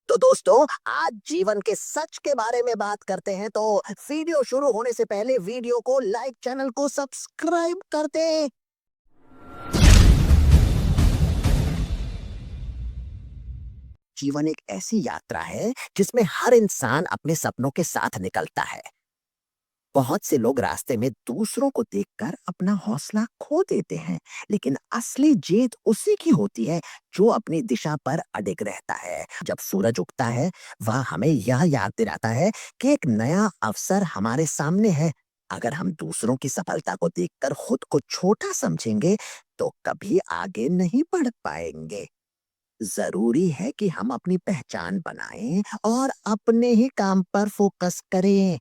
तो दोस्तों, आज जीवन के सच के बारे में बात करते हैं। तो वीडियो शुरू होने से पहले वीडियो को लाइक, चैनल को सब्सक्राइब कर दें। जीवन एक ऐसी यात्रा है जिसमें हर इंसान अपने सपनों के साथ निकलता है। बहुत से लोग रास्ते में दूसरों को देखकर अपना हौसला खो देते हैं, लेकिन असली जीत उसी की होती है जो अपनी दिशा पर अडिग रहता है। जब सूरज उगता है, वह हमें यह याद दिलाता है कि एक नया अवसर हमारे सामने है। अगर हम दूसरों की सफलता को देखकर खुद को छोटा समझेंगे, तो कभी आगे नहीं बढ़ पाएंगे। जरूरी है कि हम अपनी पहचान बनाएं और अपने ही काम पर फोकस करें।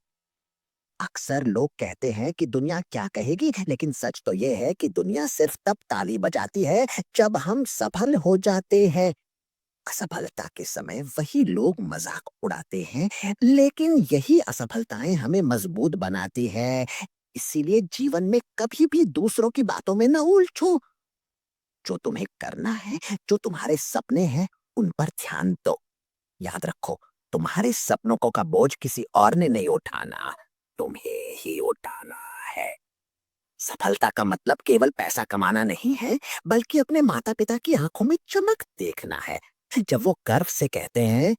अक्सर लोग कहते हैं कि दुनिया क्या कहेगी, लेकिन सच तो यह है कि दुनिया सिर्फ तब ताली बजाती है जब हम सफल हो जाते हैं। असफलता के समय वही लोग मजाक उड़ाते हैं, लेकिन यही असफलताएं हमें मजबूत बनाती है। इसीलिए जीवन में कभी भी दूसरों की बातों में न उलझो। जो तुम्हें करना है, जो तुम्हारे सपने हैं, उन पर ध्यान दो। याद रखो, तुम्हारे सपनों को का बोझ किसी और ने नहीं उठाना, तुम्हें ही उठाना है। सफलता का मतलब केवल पैसा कमाना नहीं है, बल्कि अपने माता पिता की आंखों में चमक देखना है। जब वो गर्व से कहते हैं,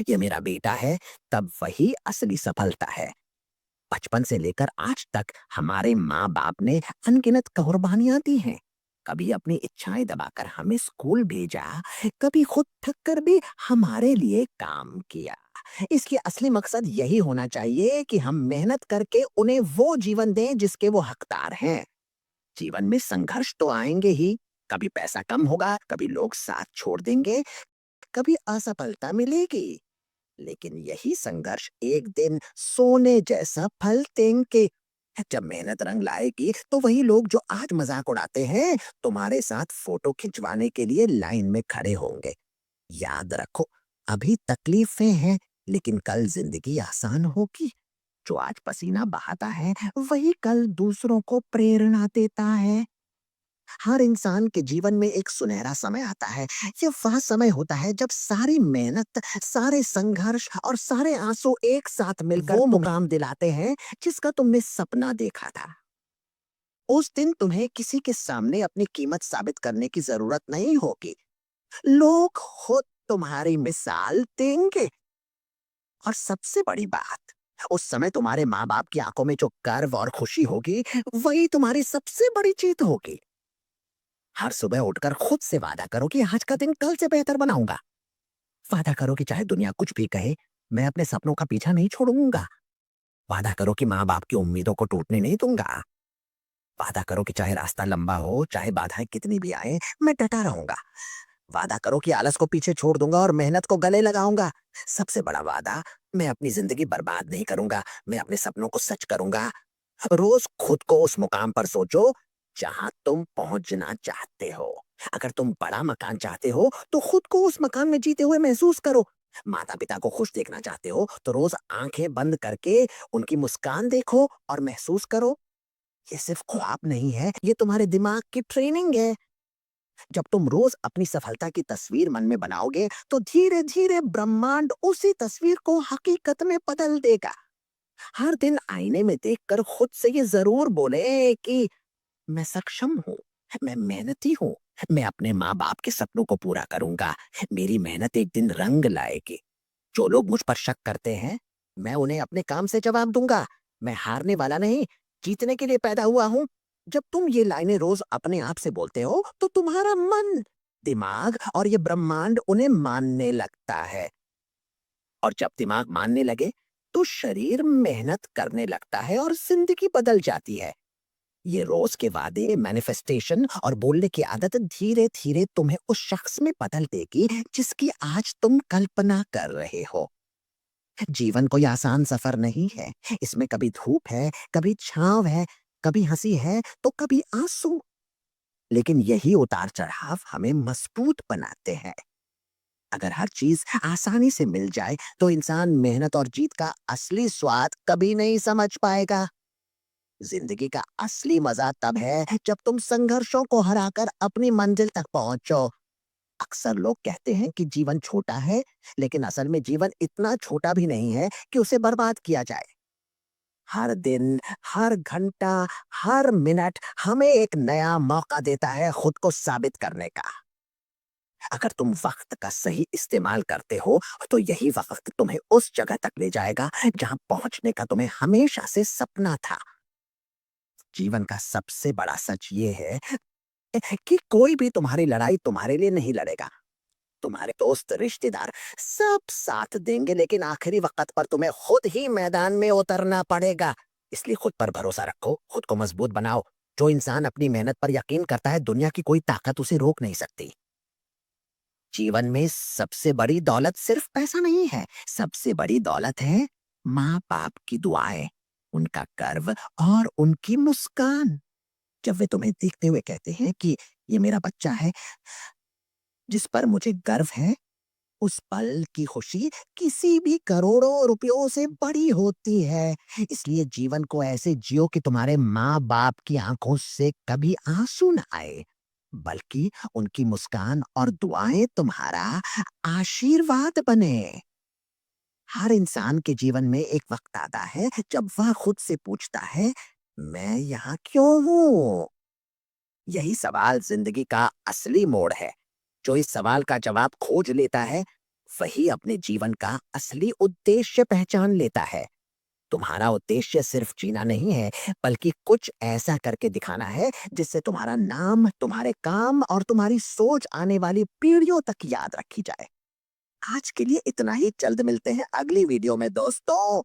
ये मेरा बेटा है, तब वही असली सफलता है। बचपन से लेकर आज तक हमारे माँ बाप ने अनगिनत कुर्बानियां दी हैं। कभी अपनी इच्छाएं दबाकर हमें स्कूल भेजा, कभी खुद थक कर भी हमारे लिए काम किया। इसलिए असली मकसद यही होना चाहिए कि हम मेहनत करके उन्हें वो जीवन दें जिसके वो हकदार हैं। जीवन में संघर्ष तो आएंगे ही। कभी पैसा कम होगा, कभी लोग साथ छोड़ देंगे, कभी असफलता मिलेगी। लेकिन यही संघर्ष एक दिन सोने जैसा फल देंगे। जब मेहनत रंग लाएगी, तो वही लोग जो आज मजाक उड़ाते हैं, तुम्हारे साथ फोटो खिंचवाने के लिए लाइन में खड़े होंगे। याद रखो, अभी तकलीफें हैं, लेकिन कल जिंदगी आसान होगी। जो आज पसीना बहाता है, वही कल दूसरों को प्रेरणा देता है। हर इंसान के जीवन में एक सुनहरा समय आता है। ये वह समय होता है जब सारी मेहनत, सारे संघर्ष और सारे आंसू एक साथ मिलकर वो मुकाम दिलाते हैं जिसका तुमने सपना देखा था। उस दिन तुम्हें किसी के सामने अपनी कीमत साबित करने की जरूरत नहीं होगी। लोग खुद तुम्हारी मिसाल देंगे। और सबसे बड़ी बात, उस समय तुम्हारे माँ बाप की आंखों में जो गर्व और खुशी होगी, वही तुम्हारी सबसे बड़ी जीत होगी। हर सुबह उठकर खुद से वादा करो कि आज का दिन कल से बेहतर बनाऊंगा। वादा करो कि चाहे दुनिया कुछ भी कहे, मैं अपने सपनों का पीछा नहीं छोड़ूंगा। वादा करो कि माँ बाप की उम्मीदों को टूटने नहीं दूंगा। वादा करो कि चाहे रास्ता लंबा हो, चाहे बाधाएं कितनी भी आए, मैं डटा रहूंगा। वादा करो कि आलस को पीछे छोड़ दूंगा और मेहनत को गले लगाऊंगा। सबसे बड़ा वादा, मैं अपनी जिंदगी बर्बाद नहीं करूंगा, मैं अपने सपनों को सच करूंगा। रोज खुद को उस मुकाम पर सोचो जहां तुम पहुंचना चाहते हो। अगर तुम बड़ा मकान चाहते हो, तो खुद को उस मकान में जीते हुए महसूस करो। माता पिता को खुश देखना चाहते हो, तो रोज आंखें बंद करके उनकी मुस्कान देखो और महसूस करो, ये सिर्फ ख्वाब नहीं है, ये तुम्हारे दिमाग की ट्रेनिंग है। जब तुम रोज अपनी सफलता की तस्वीर मन में बनाओगे, तो धीरे धीरे ब्रह्मांड उसी तस्वीर को हकीकत में बदल देगा। हर दिन आईने में देखकर खुद से ये जरूर बोले कि मैं सक्षम हूँ, मैं मेहनती हूँ, मैं अपने माँ बाप के सपनों को पूरा करूंगा, मेरी मेहनत एक दिन रंग लाएगी। जो लोग मुझ पर शक करते हैं, मैं उन्हें अपने काम से जवाब दूंगा। मैं हारने वाला नहीं, जीतने के लिए पैदा हुआ हूँ। जब तुम ये लाइनें रोज अपने आप से बोलते हो, तो तुम्हारा मन, दिमाग और ये ब्रह्मांड उन्हें मानने लगता है। और जब दिमाग मानने लगे, तो शरीर मेहनत करने लगता है और जिंदगी बदल जाती है। ये रोज के वादे, मैनिफेस्टेशन और बोलने की आदत धीरे धीरे तुम्हें उस शख्स में बदल देगी जिसकी आज तुम कल्पना कर रहे हो। जीवन कोई आसान सफर नहीं है। इसमें कभी धूप है, कभी छांव है, कभी हंसी है, तो कभी आंसू। लेकिन यही उतार चढ़ाव हमें मजबूत बनाते हैं। अगर हर चीज आसानी से मिल जाए, तो इंसान मेहनत और जीत का असली स्वाद कभी नहीं समझ पाएगा। जिंदगी का असली मजा तब है जब तुम संघर्षों को हराकर अपनी मंजिल तक पहुंचो। अक्सर लोग कहते हैं कि जीवन छोटा है, लेकिन असल में जीवन इतना छोटा भी नहीं है कि उसे बर्बाद किया जाए। हर दिन, हर घंटा, हर मिनट हमें एक नया मौका देता है खुद को साबित करने का। अगर तुम वक्त का सही इस्तेमाल करते हो, तो यही वक्त तुम्हें उस जगह तक ले जाएगा जहां पहुंचने का तुम्हें हमेशा से सपना था। जीवन का सबसे बड़ा सच ये है कि कोई भी तुम्हारी लड़ाई तुम्हारे लिए नहीं लड़ेगा। तुम्हारे दोस्त, रिश्तेदार सब साथ देंगे, लेकिन आखिरी वक्त पर तुम्हें खुद ही मैदान में उतरना पड़ेगा। इसलिए खुद पर भरोसा रखो, खुद को मजबूत बनाओ। जो इंसान अपनी मेहनत पर यकीन करता है, दुनिया की कोई ताकत उसे रोक नहीं सकती। जीवन में सबसे बड़ी दौलत सिर्फ पैसा नहीं है, सबसे बड़ी दौलत है माँ बाप की दुआएं, उनका गर्व और उनकी मुस्कान। जब वे तुम्हें देखते हुए कहते हैं कि ये मेरा बच्चा है जिस पर मुझे गर्व है, उस पल की खुशी किसी भी करोड़ों रुपयों से बड़ी होती है। इसलिए जीवन को ऐसे जियो कि तुम्हारे माँ बाप की आंखों से कभी आंसू न आए, बल्कि उनकी मुस्कान और दुआएं तुम्हारा आशीर्वाद बने। हर इंसान के जीवन में एक वक्त आता है जब वह खुद से पूछता है, मैं यहाँ क्यों हूँ? यही सवाल जिंदगी का असली मोड़ है। जो इस सवाल का जवाब खोज लेता है, वही अपने जीवन का असली उद्देश्य पहचान लेता है। तुम्हारा उद्देश्य सिर्फ जीना नहीं है, बल्कि कुछ ऐसा करके दिखाना है जिससे तुम्हारा नाम, तुम्हारे काम और तुम्हारी सोच आने वाली पीढ़ियों तक याद रखी जाए। आज के लिए इतना ही, जल्द मिलते हैं अगली वीडियो में दोस्तों।